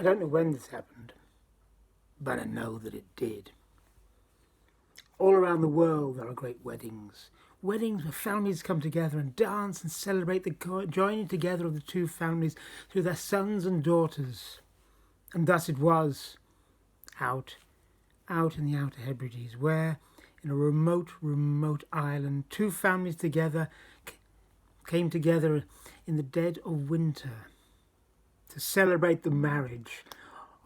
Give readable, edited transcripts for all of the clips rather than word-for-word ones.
I don't know when this happened, but I know that it did. All around the world there are great weddings. Weddings where families come together and dance and celebrate the joining together of the two families through their sons and daughters. And thus it was out in the Outer Hebrides, where in a remote island, two families came together in the dead of winter to celebrate the marriage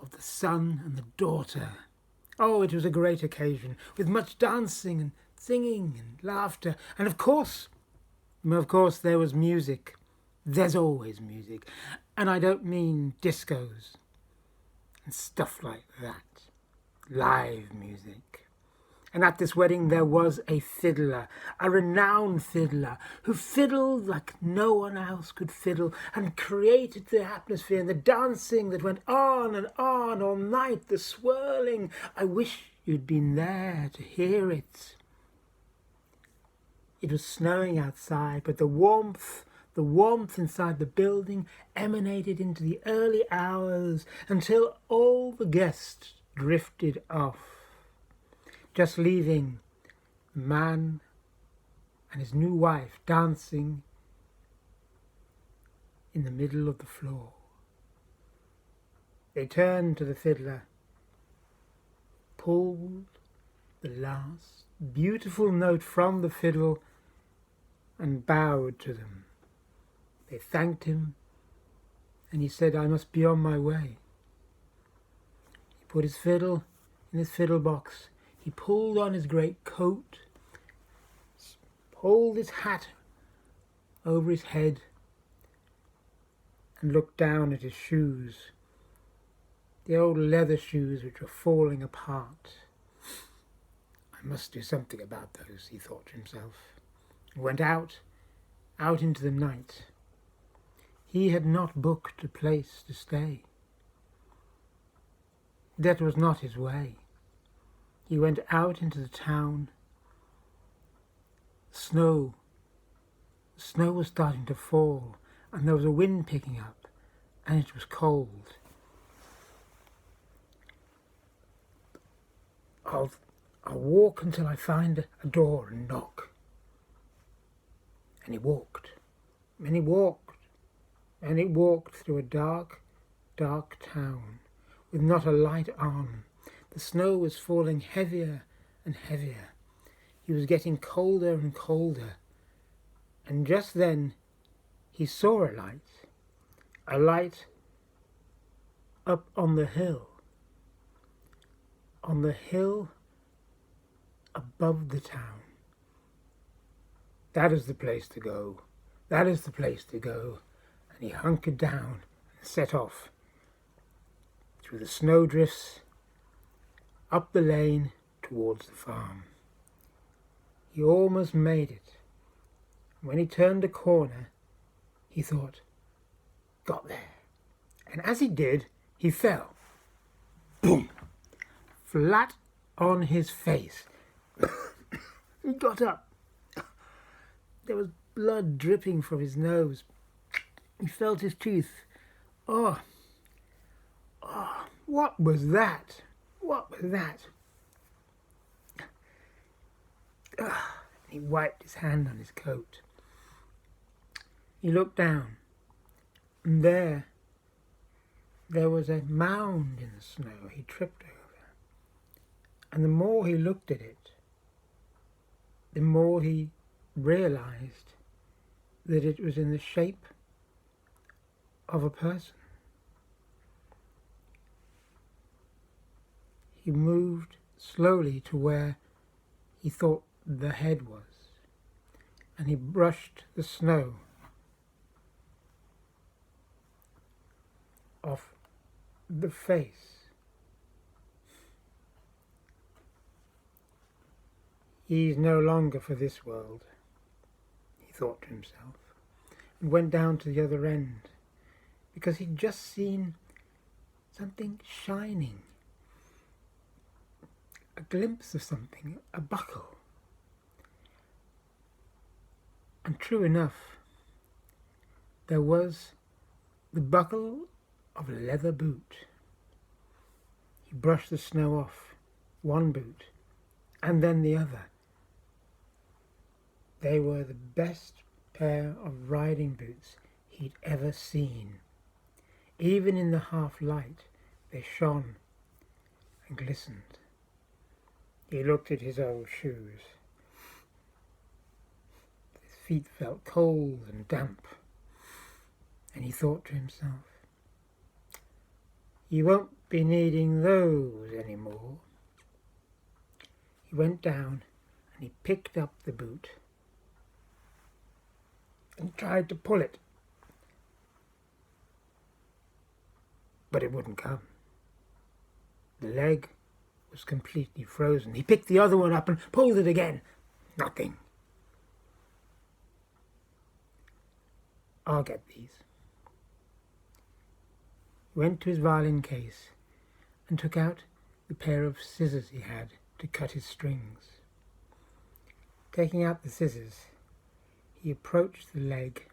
of the son and the daughter. Oh, it was a great occasion, with much dancing and singing and laughter, and of course there was music. There's always music, and I don't mean discos and stuff like that. Live music. And at this wedding there was a fiddler, a renowned fiddler, who fiddled like no one else could fiddle and created the atmosphere and the dancing that went on and on all night, the swirling. I wish you'd been there to hear it. It was snowing outside, but the warmth inside the building emanated into the early hours until all the guests drifted off, just leaving the man and his new wife dancing in the middle of the floor. They turned to the fiddler, pulled the last beautiful note from the fiddle and bowed to them. They thanked him, and he said, "I must be on my way." He put his fiddle in his fiddle box. He pulled on his great coat, pulled his hat over his head, and looked down at his shoes, the old leather shoes which were falling apart. I must do something about those, he thought to himself, and went out into the night. He had not booked a place to stay. That was not his way. He went out into the town. Snow was starting to fall, and there was a wind picking up, and it was cold. I'll walk until I find a door and knock. And he walked, and he walked, and he walked through a dark town with not a light on. The snow was falling heavier and heavier. He was getting colder and colder. And just then he saw a light up on the hill above the town. That is the place to go. That is the place to go. And he hunkered down and set off through the snowdrifts, up the lane towards the farm. He almost made it. When he turned a corner, he thought, got there. And as he did, he fell. Boom! Flat on his face. He got up. There was blood dripping from his nose. He felt his teeth. Oh, what was that? What was that? He wiped his hand on his coat. He looked down, and there was a mound in the snow he tripped over. And the more he looked at it, the more he realized that it was in the shape of a person. He moved slowly to where he thought the head was, and he brushed the snow off the face. He's no longer for this world, he thought to himself, and went down to the other end, because he'd just seen something shining, a glimpse of something, a buckle. And true enough, there was the buckle of a leather boot. He brushed the snow off one boot and then the other. They were the best pair of riding boots he'd ever seen. Even in the half light they shone and glistened. He looked at his old shoes. His feet felt cold and damp, and he thought to himself, "You won't be needing those anymore." He went down and he picked up the boot and tried to pull it, but it wouldn't come. The leg was completely frozen. He picked the other one up and pulled it again. Nothing. "I'll get these." He went to his violin case and took out the pair of scissors he had to cut his strings. Taking out the scissors, he approached the leg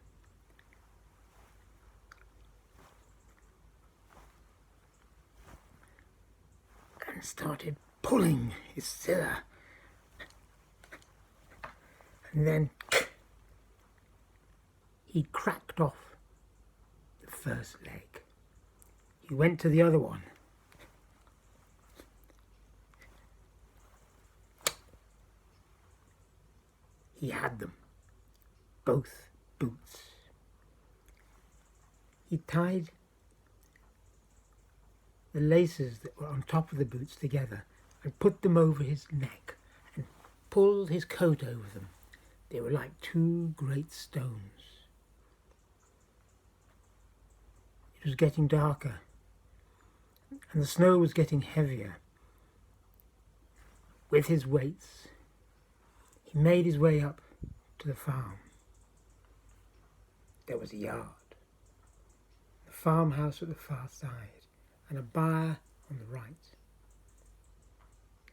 and started pulling his scissor. And then he cracked off the first leg. He went to the other one. He had them, both boots. He tied the laces that were on top of the boots together and put them over his neck and pulled his coat over them. They were like two great stones. It was getting darker, and the snow was getting heavier. With his weights, he made his way up to the farm. There was a yard, the farmhouse at the far side, and a byre on the right.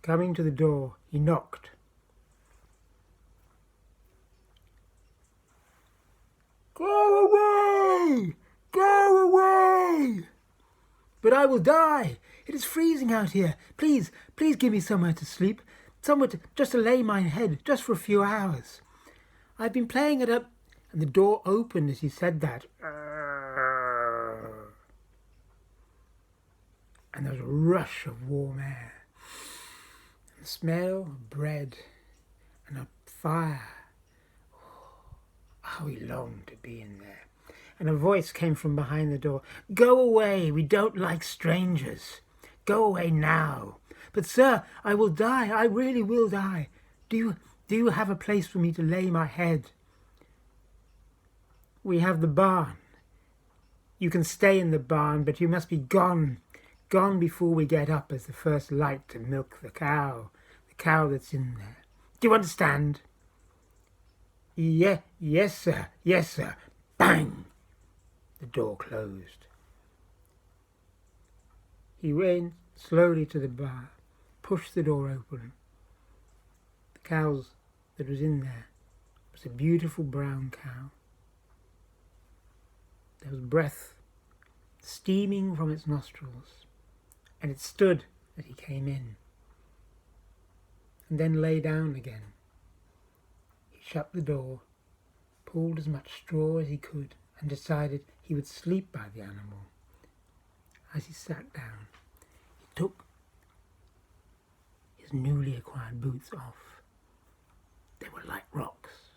Coming to the door, he knocked. "Go away! Go away!" "But I will die. It is freezing out here. Please give me somewhere to sleep. Somewhere just to lay my head, just for a few hours. I've been playing it up," and the door opened as he said that. And there was a rush of warm air, and the smell of bread and a fire. Oh, how he longed to be in there. And a voice came from behind the door. "Go away, we don't like strangers. Go away now." "But sir, I will die, I really will die. Do you have a place for me to lay my head?" "We have the barn. You can stay in the barn, but you must be gone before we get up as the first light to milk the cow that's in there. Do you understand?" Yes, sir, yes, sir." Bang! The door closed. He went slowly to the bar, pushed the door open. The cow that was in there was a beautiful brown cow. There was breath steaming from its nostrils, and it stood as he came in, and then lay down again. He shut the door, pulled as much straw as he could, and decided he would sleep by the animal. As he sat down, he took his newly acquired boots off. They were like rocks,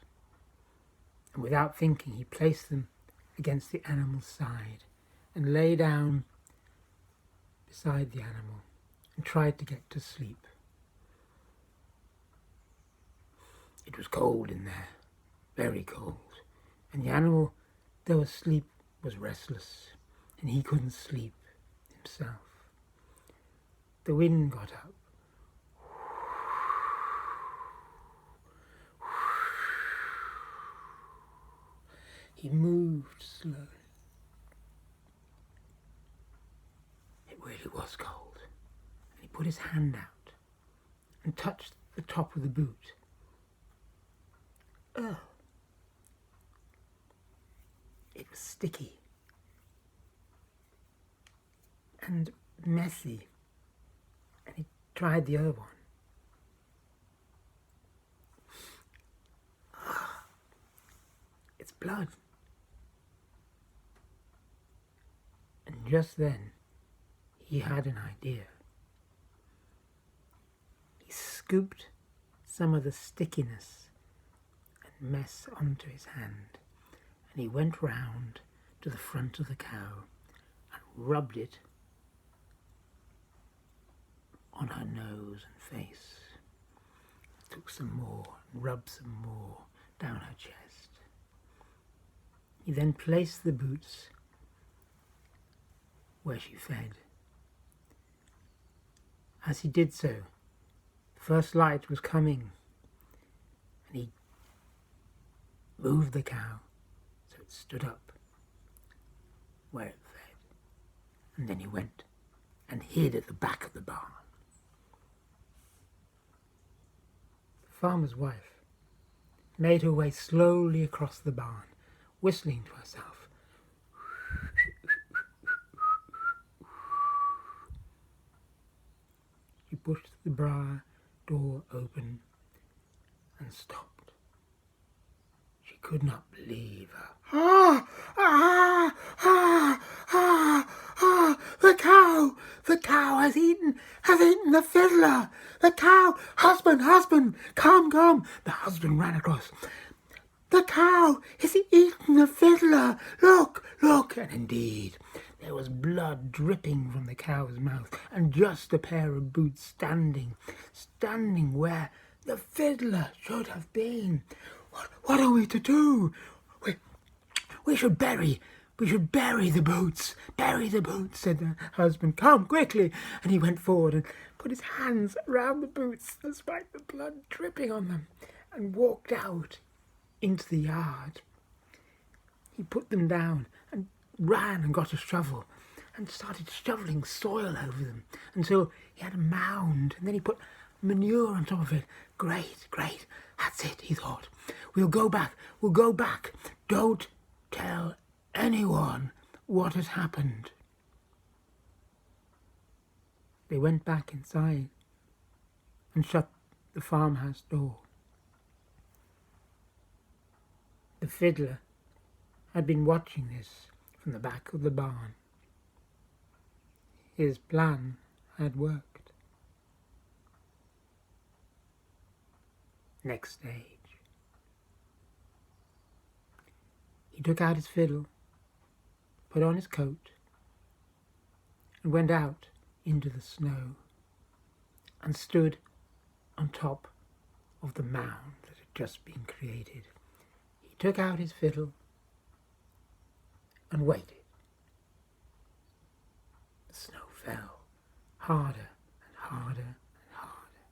and without thinking he placed them against the animal's side and lay down beside the animal and tried to get to sleep. It was cold in there, very cold, and the animal, though asleep, was restless, and he couldn't sleep himself. The wind got up. He moved slowly. It really was cold, and he put his hand out and touched the top of the boot. Oh, it was sticky and messy tried the other one. It's blood. And just then, he had an idea. He scooped some of the stickiness and mess onto his hand, and he went round to the front of the cow and rubbed it on her nose and face. Took some more and rubbed some more down her chest. He then placed the boots where she fed. As he did so, the first light was coming, and he moved the cow so it stood up where it fed. And then he went and hid at the back of the barn. The farmer's wife made her way slowly across the barn, whistling to herself. She pushed the braar door open and stopped. She could not believe her. The cow has eaten the fiddler. The cow, husband, come. The husband ran across. The cow has eaten the fiddler. Look. And indeed, there was blood dripping from the cow's mouth, and just a pair of boots standing where the fiddler should have been. What are we to do? We should bury the boots. Bury the boots, said the husband. Come quickly. And he went forward and put his hands around the boots, despite the blood dripping on them, and walked out into the yard. He put them down and ran and got a shovel and started shoveling soil over them until he had a mound, and then he put manure on top of it. Great. That's it, he thought. We'll go back. Don't tell anyone what has happened. They went back inside and shut the farmhouse door. The fiddler had been watching this from the back of the barn. His plan had worked. Next stage. He took out his fiddle, put on his coat, and went out into the snow and stood on top of the mound that had just been created. He took out his fiddle and waited. The snow fell harder and harder and harder,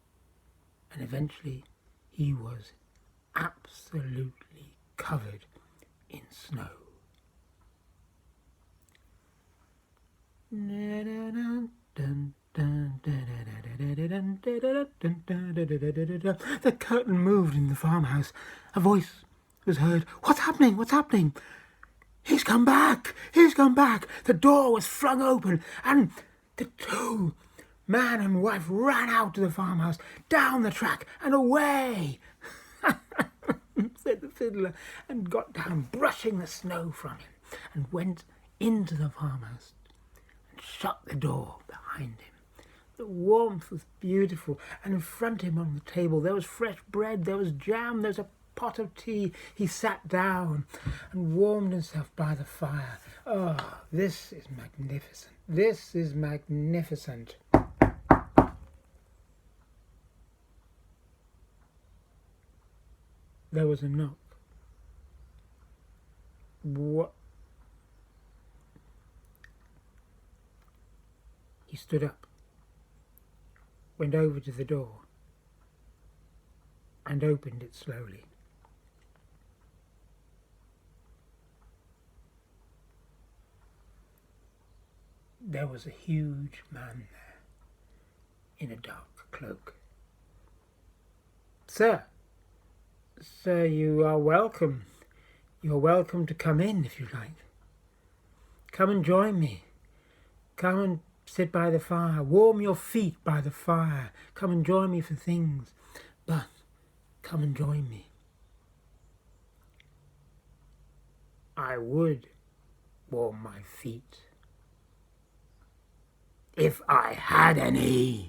and eventually he was absolutely covered in snow. The curtain moved in the farmhouse. A voice was heard. What's happening? He's come back! The door was flung open, and the two, man and wife, ran out to the farmhouse, down the track and away, said the fiddler, and got down, brushing the snow from him, and went into the farmhouse and shut the door behind him. The warmth was beautiful, and in front of him on the table there was fresh bread, there was jam, there was a pot of tea. He sat down and warmed himself by the fire. Oh, this is magnificent. There was a knock. What? He stood up, went over to the door, and opened it slowly. There was a huge man there, in a dark cloak. Sir, you are welcome. You are welcome to come in if you like. Come and join me. Come and Sit by the fire, warm your feet by the fire. Come and join me for things, but come and join me. I would warm my feet if I had any.